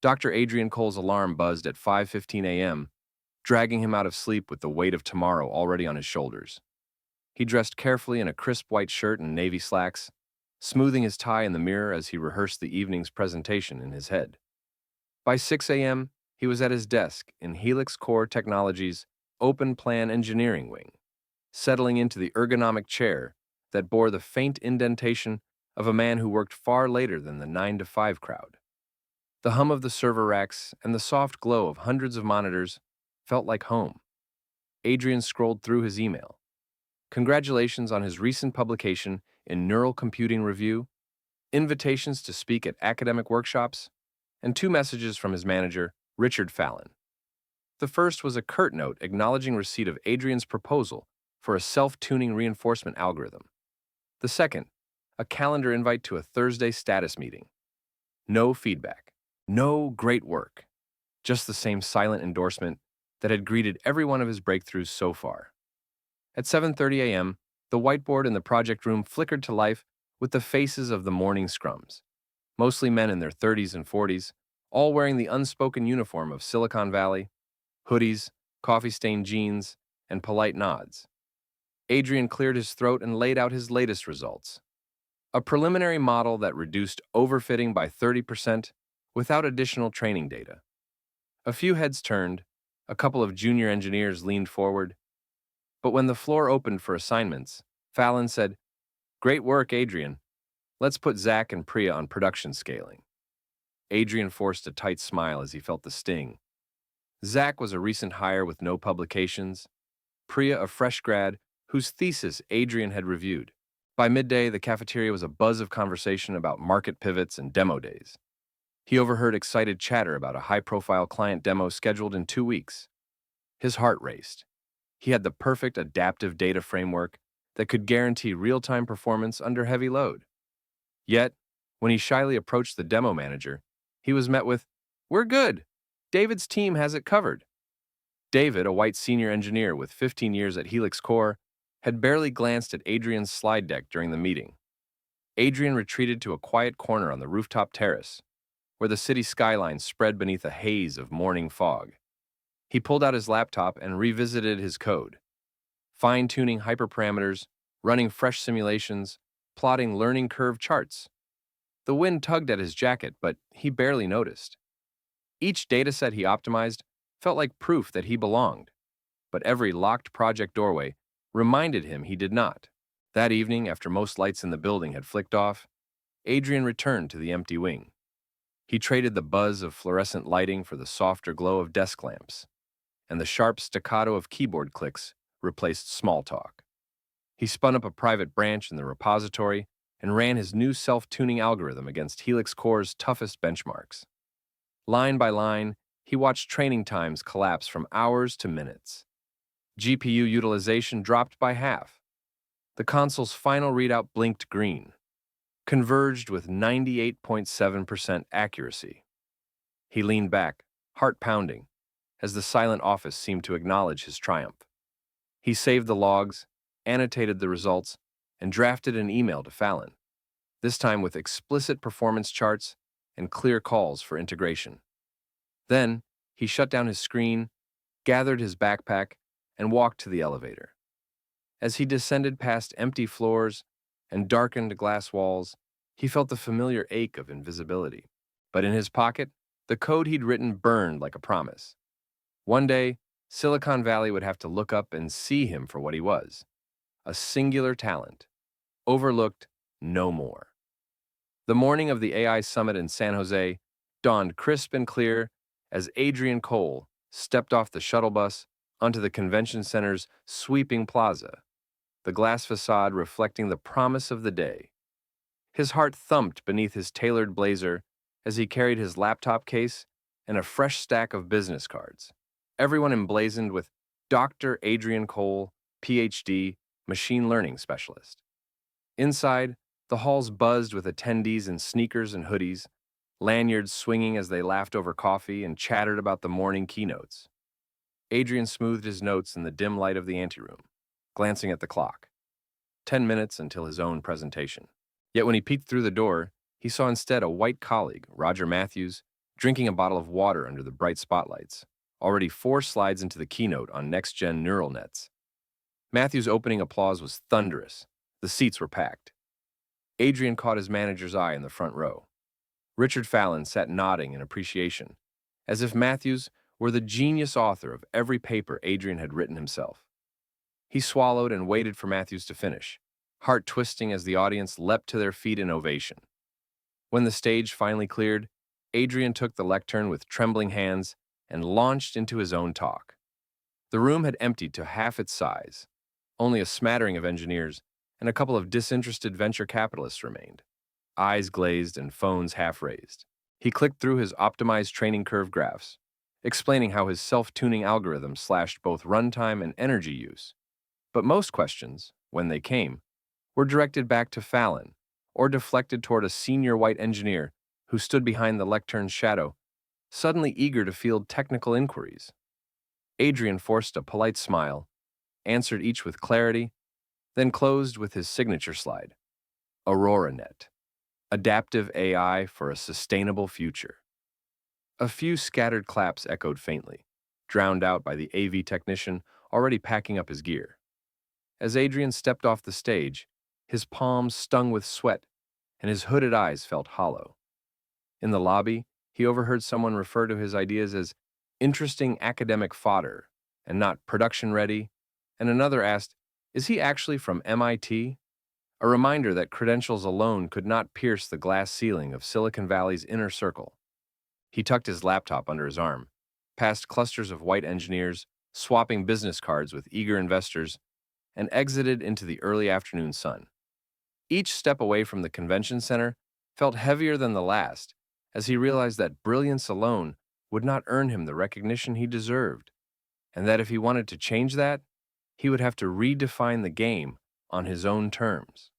Dr. Adrian Cole's alarm buzzed at 5:15 a.m., dragging him out of sleep with the weight of tomorrow already on his shoulders. He dressed carefully in a crisp white shirt and navy slacks, smoothing his tie in the mirror as he rehearsed the evening's presentation in his head. By 6 a.m., he was at his desk in Helix Core Technologies' Open Plan Engineering Wing, settling into the ergonomic chair that bore the faint indentation of a man who worked far later than the 9 to 5 crowd. The hum of the server racks and the soft glow of hundreds of monitors felt like home. Adrian scrolled through his email. Congratulations on his recent publication in Neural Computing Review, invitations to speak at academic workshops, and two messages from his manager, Richard Fallon. The first was a curt note acknowledging receipt of Adrian's proposal for a self-tuning reinforcement algorithm. The second, a calendar invite to a Thursday status meeting. No feedback. No great work. Just the same silent endorsement that had greeted every one of his breakthroughs so far. At 7:30 a.m., the whiteboard in the project room flickered to life with the faces of the morning scrums, mostly men in their 30s and 40s, all wearing the unspoken uniform of Silicon Valley, hoodies, coffee-stained jeans, and polite nods. Adrian cleared his throat and laid out his latest results. A preliminary model that reduced overfitting by 30% without additional training data. A few heads turned, a couple of junior engineers leaned forward, but when the floor opened for assignments, Fallon said, "Great work, Adrian. Let's put Zach and Priya on production scaling." Adrian forced a tight smile as he felt the sting. Zach was a recent hire with no publications, Priya a fresh grad whose thesis Adrian had reviewed. By midday, the cafeteria was a buzz of conversation about market pivots and demo days. He overheard excited chatter about a high-profile client demo scheduled in 2 weeks. His heart raced. He had the perfect adaptive data framework that could guarantee real-time performance under heavy load. Yet, when he shyly approached the demo manager, he was met with, "We're good. David's team has it covered." David, a white senior engineer with 15 years at Helix Core, had barely glanced at Adrian's slide deck during the meeting. Adrian retreated to a quiet corner on the rooftop terrace, where the city skyline spread beneath a haze of morning fog. He pulled out his laptop and revisited his code, fine-tuning hyperparameters, running fresh simulations, plotting learning curve charts. The wind tugged at his jacket, but he barely noticed. Each dataset he optimized felt like proof that he belonged, but every locked project doorway reminded him he did not. That evening, after most lights in the building had flicked off, Adrian returned to the empty wing. He traded the buzz of fluorescent lighting for the softer glow of desk lamps, and the sharp staccato of keyboard clicks replaced small talk. He spun up a private branch in the repository and ran his new self-tuning algorithm against Helix Core's toughest benchmarks. Line by line, he watched training times collapse from hours to minutes. GPU utilization dropped by half. The console's final readout blinked green, converged with 98.7% accuracy. He leaned back, heart pounding, as the silent office seemed to acknowledge his triumph. He saved the logs, annotated the results, and drafted an email to Fallon, this time with explicit performance charts and clear calls for integration. Then, he shut down his screen, gathered his backpack, and walked to the elevator. As he descended past empty floors and darkened glass walls, he felt the familiar ache of invisibility. But in his pocket, the code he'd written burned like a promise. One day, Silicon Valley would have to look up and see him for what he was, a singular talent, overlooked no more. The morning of the AI Summit in San Jose dawned crisp and clear as Adrian Cole stepped off the shuttle bus onto the convention center's sweeping plaza, the glass facade reflecting the promise of the day. His heart thumped beneath his tailored blazer as he carried his laptop case and a fresh stack of business cards, everyone emblazoned with Dr. Adrian Cole, PhD, machine learning specialist. Inside, the halls buzzed with attendees in sneakers and hoodies, lanyards swinging as they laughed over coffee and chattered about the morning keynotes. Adrian smoothed his notes in the dim light of the anteroom, glancing at the clock. 10 minutes until his own presentation. Yet when he peeked through the door, he saw instead a white colleague, Roger Matthews, drinking a bottle of water under the bright spotlights, already 4 slides into the keynote on next-gen neural nets. Matthew's opening applause was thunderous. The seats were packed. Adrian caught his manager's eye in the front row. Richard Fallon sat nodding in appreciation, as if Matthews were the genius author of every paper Adrian had written himself. He swallowed and waited for Matthews to finish, heart twisting as the audience leapt to their feet in ovation. When the stage finally cleared, Adrian took the lectern with trembling hands and launched into his own talk. The room had emptied to half its size. Only a smattering of engineers and a couple of disinterested venture capitalists remained, eyes glazed and phones half raised. He clicked through his optimized training curve graphs, explaining how his self-tuning algorithm slashed both runtime and energy use. But most questions, when they came, were directed back to Fallon or deflected toward a senior white engineer who stood behind the lectern's shadow, suddenly eager to field technical inquiries. Adrian forced a polite smile, answered each with clarity, then closed with his signature slide. AuroraNet. Adaptive AI for a sustainable future. A few scattered claps echoed faintly, drowned out by the AV technician already packing up his gear. As Adrian stepped off the stage, his palms stung with sweat and his hooded eyes felt hollow. In the lobby, he overheard someone refer to his ideas as interesting academic fodder and not production-ready, and another asked, "Is he actually from MIT?" A reminder that credentials alone could not pierce the glass ceiling of Silicon Valley's inner circle. He tucked his laptop under his arm, past clusters of white engineers, swapping business cards with eager investors, and exited into the early afternoon sun. Each step away from the convention center felt heavier than the last, as he realized that brilliance alone would not earn him the recognition he deserved, and that if he wanted to change that, he would have to redefine the game on his own terms.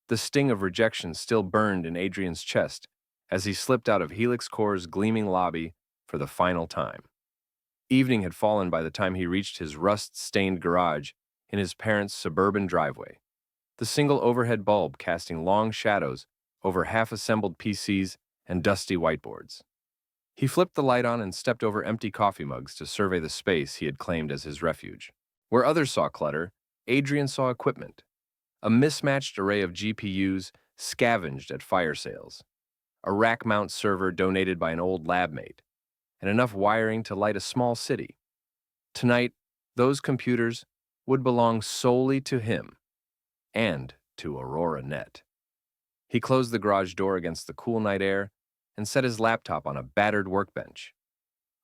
The sting of rejection still burned in Adrian's chest as he slipped out of Helix Core's gleaming lobby for the final time. Evening had fallen by the time he reached his rust-stained garage in his parents' suburban driveway, the single overhead bulb casting long shadows over half-assembled PCs and dusty whiteboards. He flipped the light on and stepped over empty coffee mugs to survey the space he had claimed as his refuge. Where others saw clutter, Adrian saw equipment, a mismatched array of GPUs scavenged at fire sales, a rack-mount server donated by an old lab mate, and enough wiring to light a small city. Tonight, those computers would belong solely to him and to AuroraNet. He closed the garage door against the cool night air and set his laptop on a battered workbench.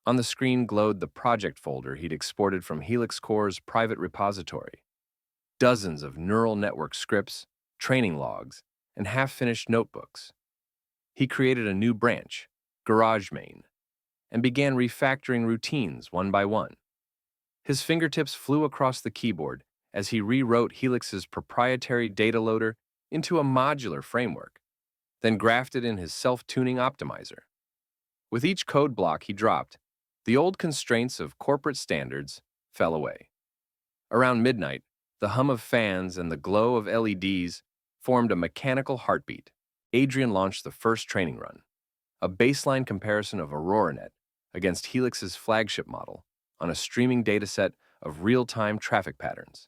On the screen glowed the project folder he'd exported from Helix Core's private repository. Dozens of neural network scripts, training logs, and half-finished notebooks. He created a new branch, GarageMain, and began refactoring routines one by one. His fingertips flew across the keyboard as he rewrote Helix's proprietary data loader into a modular framework, then grafted in his self-tuning optimizer. With each code block he dropped, the old constraints of corporate standards fell away. Around midnight, the hum of fans and the glow of LEDs formed a mechanical heartbeat. Adrian launched the first training run, a baseline comparison of AuroraNet against Helix's flagship model on a streaming dataset of real-time traffic patterns.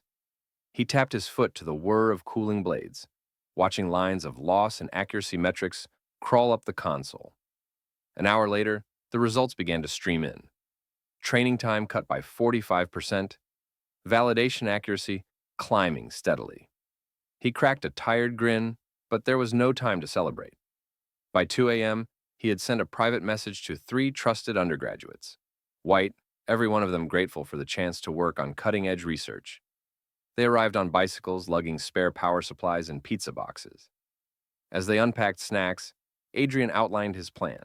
He tapped his foot to the whir of cooling blades, watching lines of loss and accuracy metrics crawl up the console. An hour later, the results began to stream in. Training time cut by 45%, validation accuracy climbing steadily. He cracked a tired grin, but there was no time to celebrate. By 2 a.m., he had sent a private message to 3 trusted undergraduates, white, every one of them grateful for the chance to work on cutting-edge research. They arrived on bicycles, lugging spare power supplies and pizza boxes. As they unpacked snacks, Adrian outlined his plan.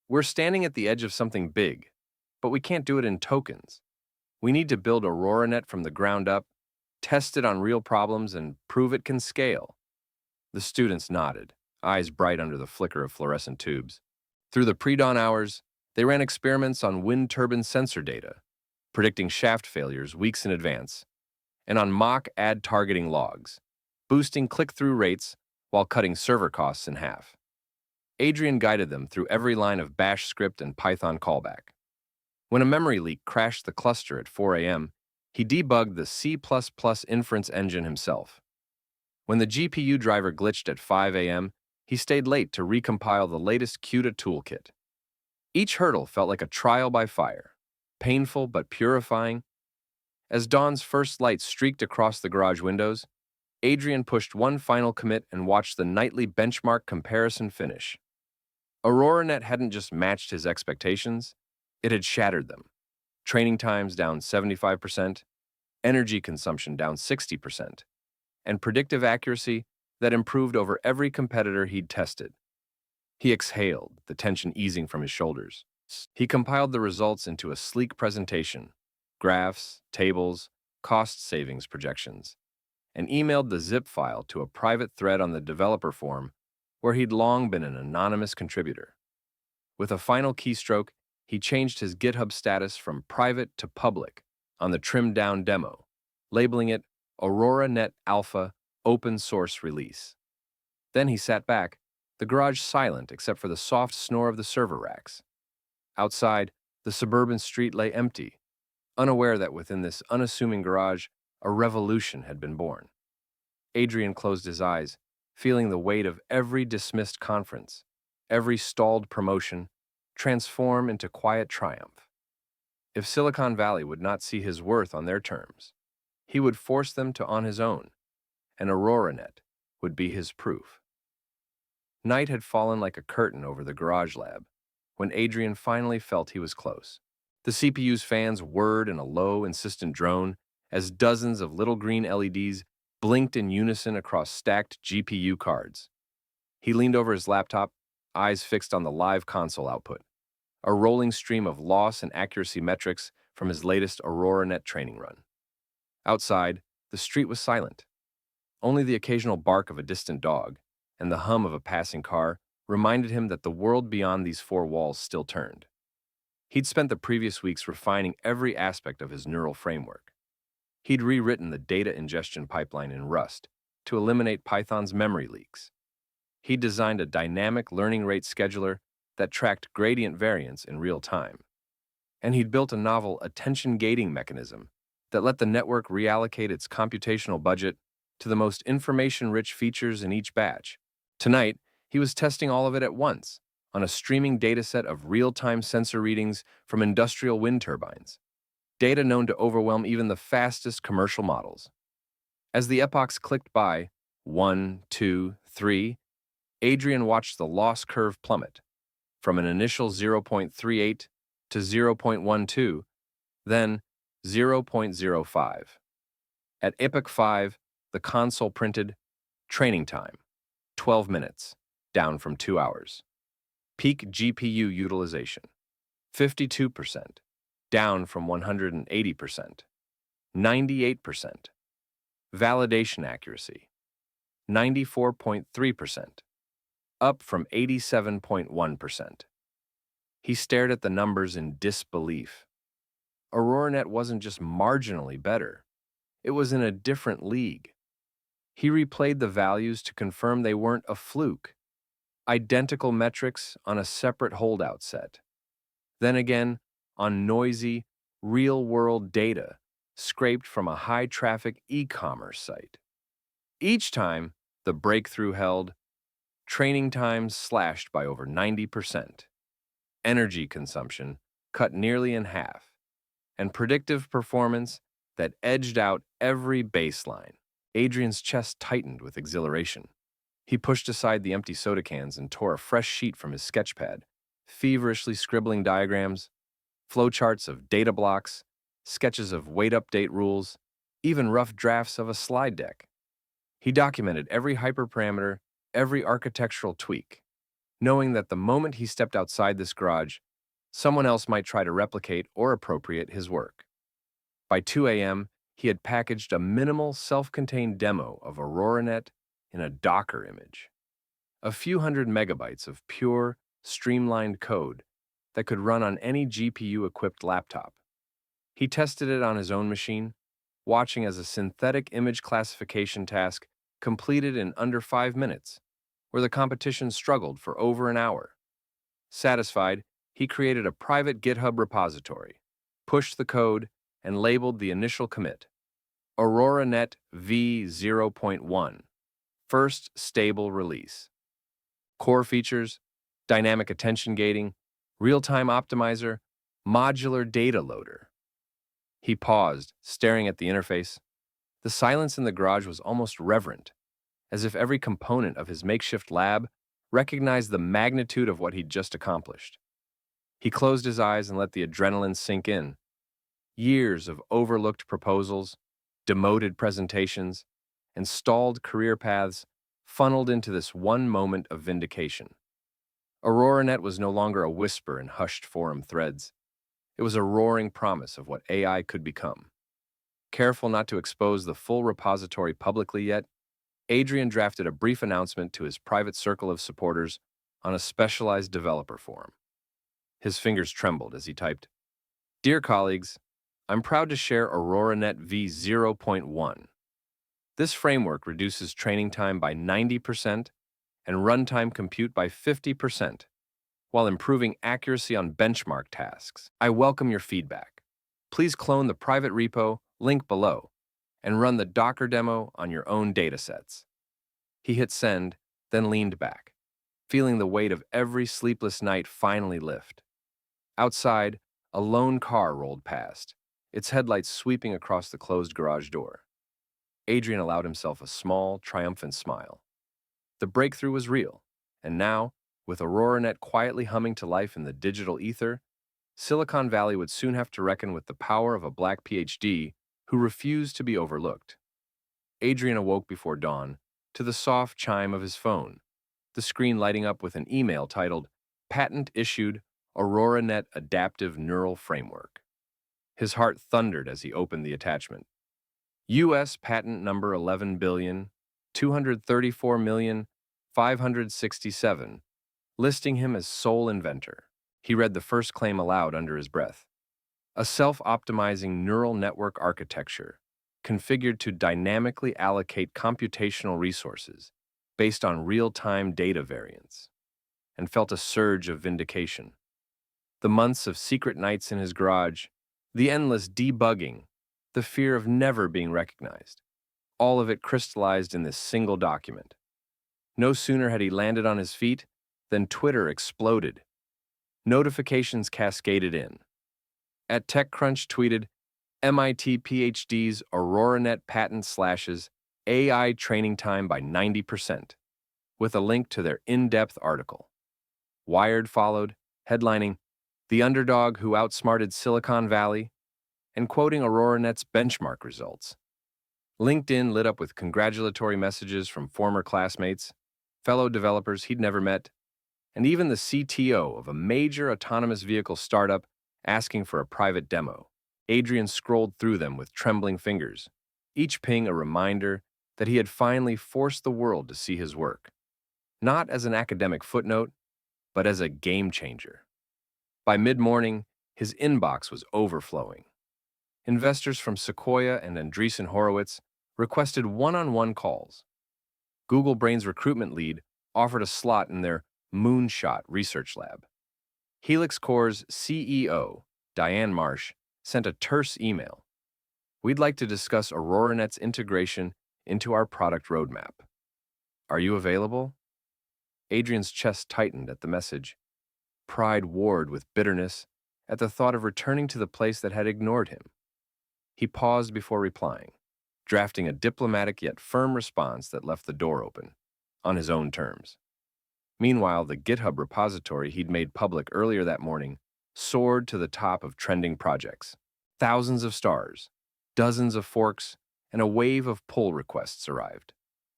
"We're standing at the edge of something big, but we can't do it in tokens. We need to build AuroraNet from the ground up, test it on real problems, and prove it can scale." The students nodded, eyes bright under the flicker of fluorescent tubes. Through the pre-dawn hours, they ran experiments on wind turbine sensor data, predicting shaft failures weeks in advance, and on mock ad targeting logs, boosting click-through rates while cutting server costs in half. Adrian guided them through every line of Bash script and Python callback. When a memory leak crashed the cluster at 4 a.m., he debugged the C++ inference engine himself. When the GPU driver glitched at 5 a.m., he stayed late to recompile the latest CUDA toolkit. Each hurdle felt like a trial by fire, painful but purifying. As dawn's first light streaked across the garage windows, Adrian pushed one final commit and watched the nightly benchmark comparison finish. AuroraNet hadn't just matched his expectations, it had shattered them. Training times down 75%, energy consumption down 60%, and predictive accuracy that improved over every competitor he'd tested. He exhaled, the tension easing from his shoulders. He compiled the results into a sleek presentation, graphs, tables, cost savings projections, and emailed the zip file to a private thread on the developer forum where he'd long been an anonymous contributor. With a final keystroke, he changed his GitHub status from private to public on the trimmed-down demo, labeling it AuroraNet Alpha Open Source Release. Then he sat back, the garage silent except for the soft snore of the server racks. Outside, the suburban street lay empty, unaware that within this unassuming garage, a revolution had been born. Adrian closed his eyes, feeling the weight of every dismissed conference, every stalled promotion, transform into quiet triumph. If Silicon Valley would not see his worth on their terms, he would force them to on his own, and AuroraNet would be his proof. Night had fallen like a curtain over the garage lab when Adrian finally felt he was close. The CPU's fans whirred in a low, insistent drone as dozens of little green LEDs blinked in unison across stacked GPU cards. He leaned over his laptop, eyes fixed on the live console output, a rolling stream of loss and accuracy metrics from his latest AuroraNet training run. Outside, the street was silent. Only the occasional bark of a distant dog and the hum of a passing car reminded him that the world beyond these four walls still turned. He'd spent the previous weeks refining every aspect of his neural framework. He'd rewritten the data ingestion pipeline in Rust to eliminate Python's memory leaks. He'd designed a dynamic learning rate scheduler that tracked gradient variance in real time. And he'd built a novel attention gating mechanism that let the network reallocate its computational budget to the most information-rich features in each batch. Tonight, he was testing all of it at once, on a streaming dataset of real-time sensor readings from industrial wind turbines, data known to overwhelm even the fastest commercial models. As the epochs clicked by, 1, 2, 3, Adrian watched the loss curve plummet, from an initial 0.38 to 0.12, then 0.05. At epoch 5, the console printed, training time, 12 minutes, down from 2 hours. Peak GPU utilization, 52%, down from 180%. 98%. Validation accuracy, 94.3%, up from 87.1%. He stared at the numbers in disbelief. AuroraNet wasn't just marginally better. It was in a different league. He replayed the values to confirm they weren't a fluke. Identical metrics on a separate holdout set. Then again, on noisy, real-world data scraped from a high-traffic e-commerce site. Each time, the breakthrough held training times slashed by over 90%, energy consumption cut nearly in half, and predictive performance that edged out every baseline. Adrian's chest tightened with exhilaration. He pushed aside the empty soda cans and tore a fresh sheet from his sketchpad, feverishly scribbling diagrams, flowcharts of data blocks, sketches of weight update rules, even rough drafts of a slide deck. He documented every hyperparameter, every architectural tweak, knowing that the moment he stepped outside this garage, someone else might try to replicate or appropriate his work. By 2 a.m., he had packaged a minimal, self-contained demo of AuroraNet in a Docker image. A few hundred megabytes of pure, streamlined code that could run on any GPU-equipped laptop. He tested it on his own machine, watching as a synthetic image classification task completed in under 5 minutes, where the competition struggled for over an hour. Satisfied, he created a private GitHub repository, pushed the code, and labeled the initial commit AuroraNet v0.1, first stable release. Core features: dynamic attention gating, real-time optimizer, modular data loader. He paused, staring at the interface. The silence in the garage was almost reverent, as if every component of his makeshift lab recognized the magnitude of what he'd just accomplished. He closed his eyes and let the adrenaline sink in. Years of overlooked proposals, demoted presentations, and stalled career paths funneled into this one moment of vindication. AuroraNet was no longer a whisper in hushed forum threads. It was a roaring promise of what AI could become. Careful not to expose the full repository publicly yet, Adrian drafted a brief announcement to his private circle of supporters on a specialized developer forum. His fingers trembled as he typed, "Dear colleagues, I'm proud to share AuroraNet v0.1. This framework reduces training time by 90% and runtime compute by 50%, while improving accuracy on benchmark tasks. I welcome your feedback. Please clone the private repo, link below, and run the Docker demo on your own datasets." He hit send, then leaned back, feeling the weight of every sleepless night finally lift. Outside, a lone car rolled past, its headlights sweeping across the closed garage door. Adrian allowed himself a small, triumphant smile. The breakthrough was real, and now, with AuroraNet quietly humming to life in the digital ether, Silicon Valley would soon have to reckon with the power of a black PhD who refused to be overlooked. Adrian awoke before dawn to the soft chime of his phone, the screen lighting up with an email titled "Patent Issued AuroraNet Adaptive Neural Framework." His heart thundered as he opened the attachment. U.S. patent number 11,234,567, listing him as sole inventor. He read the first claim aloud under his breath. A self-optimizing neural network architecture, configured to dynamically allocate computational resources based on real-time data variance, and felt a surge of vindication. The months of secret nights in his garage, the endless debugging, the fear of never being recognized, all of it crystallized in this single document. No sooner had he landed on his feet than Twitter exploded. Notifications cascaded in. At TechCrunch tweeted, "MIT PhD's AuroraNet patent slashes AI training time by 90%, with a link to their in-depth article." Wired followed, headlining, "The underdog who outsmarted Silicon Valley," and quoting AuroraNet's benchmark results. LinkedIn lit up with congratulatory messages from former classmates, fellow developers he'd never met, and even the CTO of a major autonomous vehicle startup asking for a private demo. Adrian scrolled through them with trembling fingers, each ping a reminder that he had finally forced the world to see his work, not as an academic footnote, but as a game changer. By mid-morning, his inbox was overflowing. Investors from Sequoia and Andreessen Horowitz requested one-on-one calls. Google Brain's recruitment lead offered a slot in their Moonshot research lab. Helix Core's CEO, Diane Marsh, sent a terse email. "We'd like to discuss AuroraNet's integration into our product roadmap. Are you available?" Adrian's chest tightened at the message. Pride warred with bitterness at the thought of returning to the place that had ignored him. He paused before replying, drafting a diplomatic yet firm response that left the door open, on his own terms. Meanwhile, the GitHub repository he'd made public earlier that morning soared to the top of trending projects. Thousands of stars, dozens of forks, and a wave of pull requests arrived.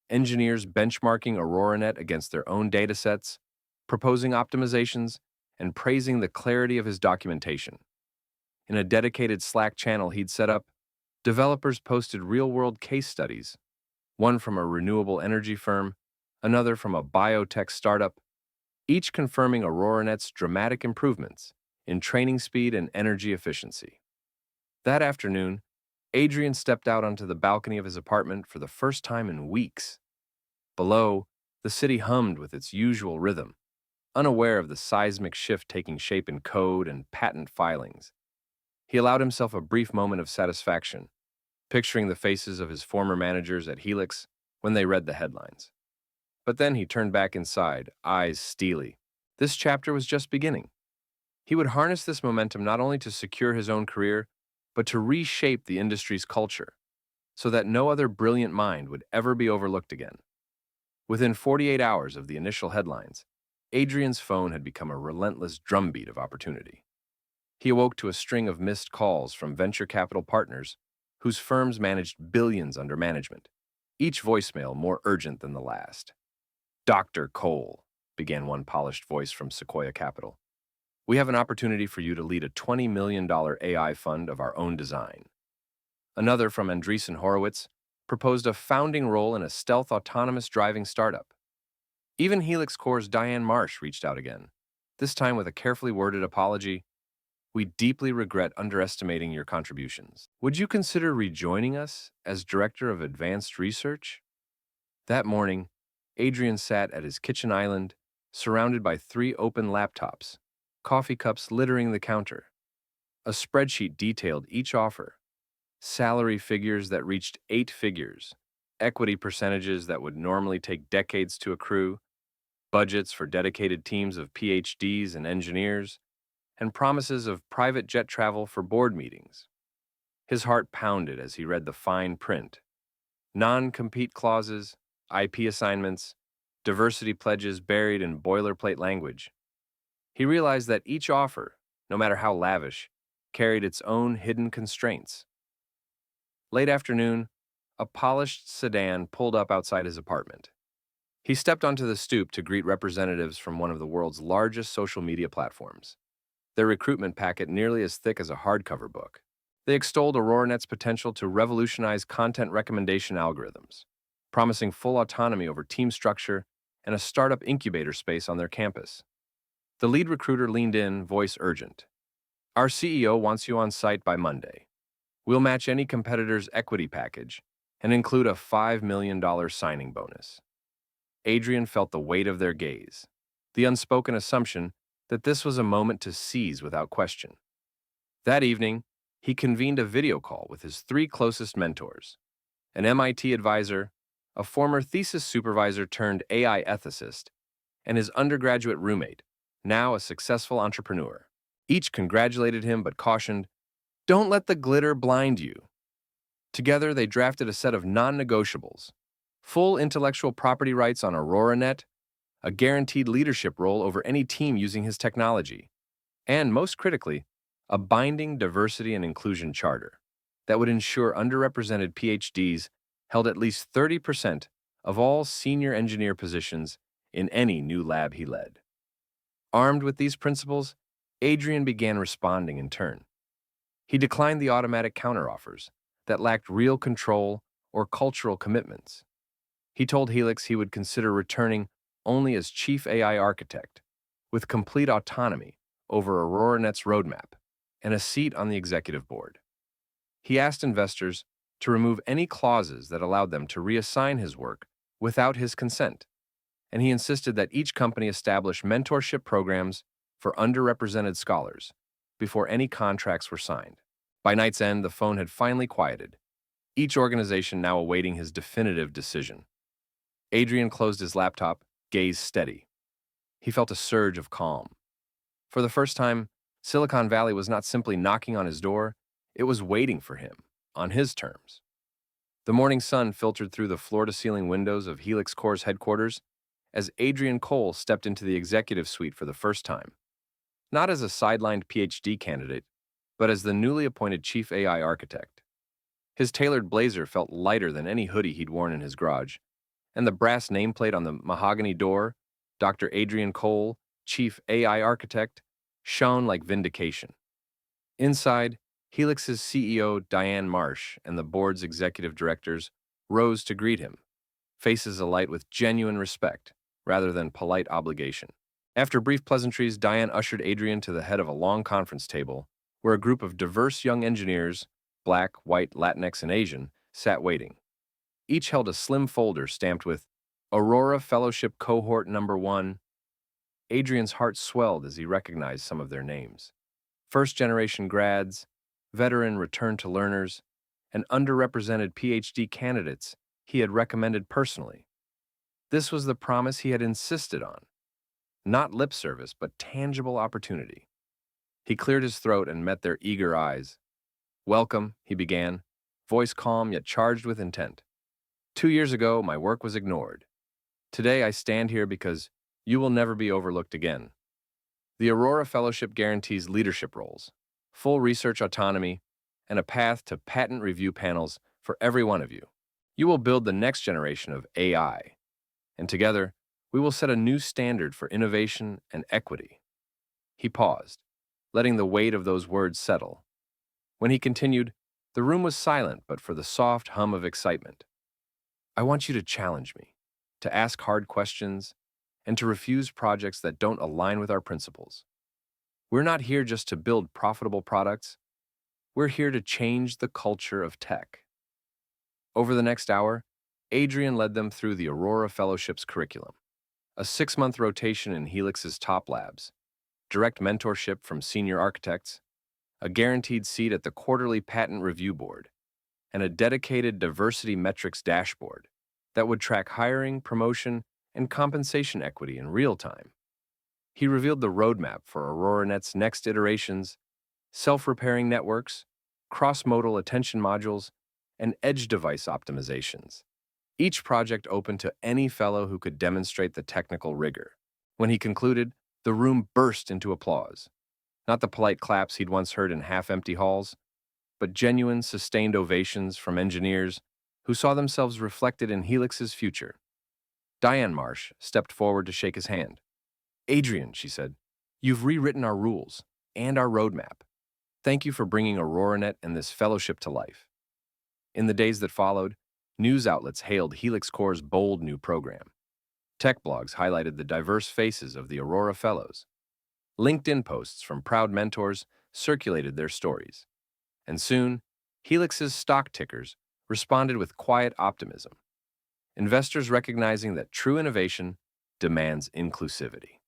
Engineers benchmarking AuroraNet against their own datasets, proposing optimizations, and praising the clarity of his documentation. In a dedicated Slack channel he'd set up, developers posted real-world case studies, one from a renewable energy firm, another from a biotech startup, each confirming AuroraNet's dramatic improvements in training speed and energy efficiency. That afternoon, Adrian stepped out onto the balcony of his apartment for the first time in weeks. Below, The city hummed with its usual rhythm, unaware of the seismic shift taking shape in code and patent filings. He allowed himself a brief moment of satisfaction, picturing the faces of his former managers at Helix when they read the headlines. But then he turned back inside, eyes steely. This chapter was just beginning. He would harness this momentum not only to secure his own career, but to reshape the industry's culture, so that no other brilliant mind would ever be overlooked again. Within 48 hours of the initial headlines, Adrian's phone had become a relentless drumbeat of opportunity. He awoke to a string of missed calls from venture capital partners whose firms managed billions under management, each voicemail more urgent than the last. "Dr. Cole," began one polished voice from Sequoia Capital. "We have an opportunity for you to lead a $20 million AI fund of our own design." Another from Andreessen Horowitz proposed a founding role in a stealth autonomous driving startup. Even Helix Core's Diane Marsh reached out again, this time with a carefully worded apology. "We deeply regret underestimating your contributions. Would you consider rejoining us as Director of Advanced Research?" That morning, Adrian sat at his kitchen island, surrounded by 3 open laptops, coffee cups littering the counter. A spreadsheet detailed each offer: salary figures that reached 8 figures, equity percentages that would normally take decades to accrue, budgets for dedicated teams of PhDs and engineers, and promises of private jet travel for board meetings. His heart pounded as he read the fine print. Non-compete clauses, IP assignments, diversity pledges buried in boilerplate language. He realized that each offer, no matter how lavish, carried its own hidden constraints. Late afternoon, a polished sedan pulled up outside his apartment. He stepped onto the stoop to greet representatives from one of the world's largest social media platforms, their recruitment packet nearly as thick as a hardcover book. They extolled AuroraNet's potential to revolutionize content recommendation algorithms, promising full autonomy over team structure and a startup incubator space on their campus. The lead recruiter leaned in, voice urgent. "Our CEO wants you on site by Monday. We'll match any competitor's equity package and include a $5 million signing bonus." Adrian felt the weight of their gaze, the unspoken assumption that this was a moment to seize without question. That evening, he convened a video call with his 3 closest mentors: an MIT advisor, a former thesis supervisor turned AI ethicist, and his undergraduate roommate, now a successful entrepreneur. Each congratulated him but cautioned, "Don't let the glitter blind you." Together, they drafted a set of non-negotiables: full intellectual property rights on AuroraNet, a guaranteed leadership role over any team using his technology, and, most critically, a binding diversity and inclusion charter that would ensure underrepresented PhDs held at least 30% of all senior engineer positions in any new lab he led. Armed with these principles, Adrian began responding in turn. He declined the automatic counteroffers that lacked real control or cultural commitments. He told Helix he would consider returning only as chief AI architect, with complete autonomy over AuroraNet's roadmap and a seat on the executive board. He asked investors to remove any clauses that allowed them to reassign his work without his consent, and he insisted that each company establish mentorship programs for underrepresented scholars before any contracts were signed. By night's end, the phone had finally quieted, each organization now awaiting his definitive decision. Adrian closed his laptop, gaze steady. He felt a surge of calm. For the first time, Silicon Valley was not simply knocking on his door, it was waiting for him, on his terms. The morning sun filtered through the floor-to-ceiling windows of Helix Core's headquarters as Adrian Cole stepped into the executive suite for the first time, not as a sidelined PhD candidate, but as the newly appointed chief AI architect. His tailored blazer felt lighter than any hoodie he'd worn in his garage, and the brass nameplate on the mahogany door, Dr. Adrian Cole, Chief AI Architect, shone like vindication. Inside, Helix's CEO, Diane Marsh, and the board's executive directors rose to greet him, faces alight with genuine respect rather than polite obligation. After brief pleasantries, Diane ushered Adrian to the head of a long conference table where a group of diverse young engineers, Black, White, Latinx, and Asian, sat waiting. Each held a slim folder stamped with Aurora Fellowship Cohort Number 1. Adrian's heart swelled as he recognized some of their names. First-generation grads, veteran return-to-learners, and underrepresented PhD candidates he had recommended personally. This was the promise he had insisted on. Not lip service, but tangible opportunity. He cleared his throat and met their eager eyes. "Welcome," he began, voice calm yet charged with intent. "2 years ago, my work was ignored. Today, I stand here because you will never be overlooked again." The Aurora Fellowship guarantees leadership roles, full research autonomy, and a path to patent review panels for every one of you. You will build the next generation of AI, and together, we will set a new standard for innovation and equity. He paused, letting the weight of those words settle. When he continued, the room was silent but for the soft hum of excitement. "I want you to challenge me, to ask hard questions, and to refuse projects that don't align with our principles. We're not here just to build profitable products. We're here to change the culture of tech." Over the next hour, Adrian led them through the Aurora Fellowship's curriculum, a 6-month rotation in Helix's top labs, direct mentorship from senior architects, a guaranteed seat at the quarterly patent review board, and a dedicated diversity metrics dashboard that would track hiring, promotion, and compensation equity in real time. He revealed the roadmap for AuroraNet's next iterations: self-repairing networks, cross-modal attention modules, and edge device optimizations. Each project open to any fellow who could demonstrate the technical rigor. When he concluded, the room burst into applause. Not the polite claps he'd once heard in half-empty halls, but genuine, sustained ovations from engineers who saw themselves reflected in Helix's future. Diane Marsh stepped forward to shake his hand. "Adrian," she said, "you've rewritten our rules and our roadmap. Thank you for bringing AuroraNet and this fellowship to life." In the days that followed, news outlets hailed Helix Core's bold new program. Tech blogs highlighted the diverse faces of the Aurora Fellows. LinkedIn posts from proud mentors circulated their stories. And soon, Helix's stock tickers responded with quiet optimism, investors recognizing that true innovation demands inclusivity.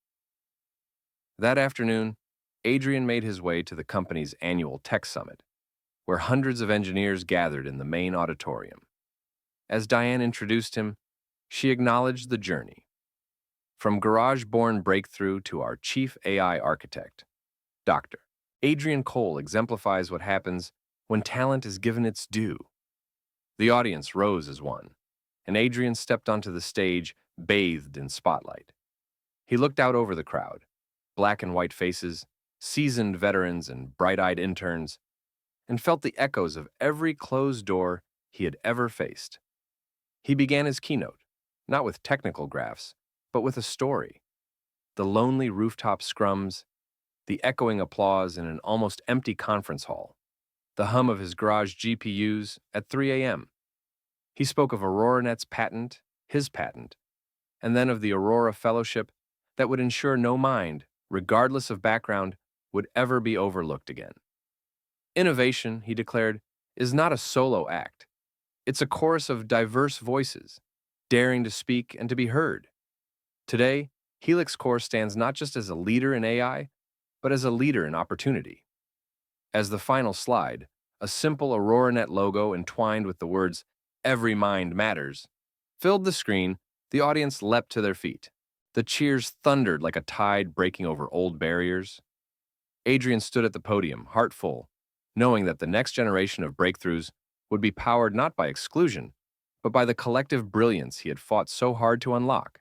That afternoon, Adrian made his way to the company's annual tech summit, where hundreds of engineers gathered in the main auditorium. As Diane introduced him, she acknowledged the journey. From garage-born breakthrough to our chief AI architect, Dr. Adrian Cole exemplifies what happens when talent is given its due. The audience rose as one, and Adrian stepped onto the stage bathed in spotlight. He looked out over the crowd, black and white faces, seasoned veterans and bright-eyed interns, and felt the echoes of every closed door he had ever faced. He began his keynote, not with technical graphs, but with a story. The lonely rooftop scrums, the echoing applause in an almost empty conference hall, the hum of his garage GPUs at 3 a.m. He spoke of AuroraNet's patent, his patent, and then of the Aurora Fellowship that would ensure no mind, regardless of background, would ever be overlooked again. Innovation, he declared, is not a solo act. It's a chorus of diverse voices, daring to speak and to be heard. Today, Helix Core stands not just as a leader in AI, but as a leader in opportunity. As the final slide, a simple AuroraNet logo entwined with the words, "Every mind matters," filled the screen, the audience leapt to their feet. The cheers thundered like a tide breaking over old barriers. Adrian stood at the podium, heart full, knowing that the next generation of breakthroughs would be powered not by exclusion, but by the collective brilliance he had fought so hard to unlock.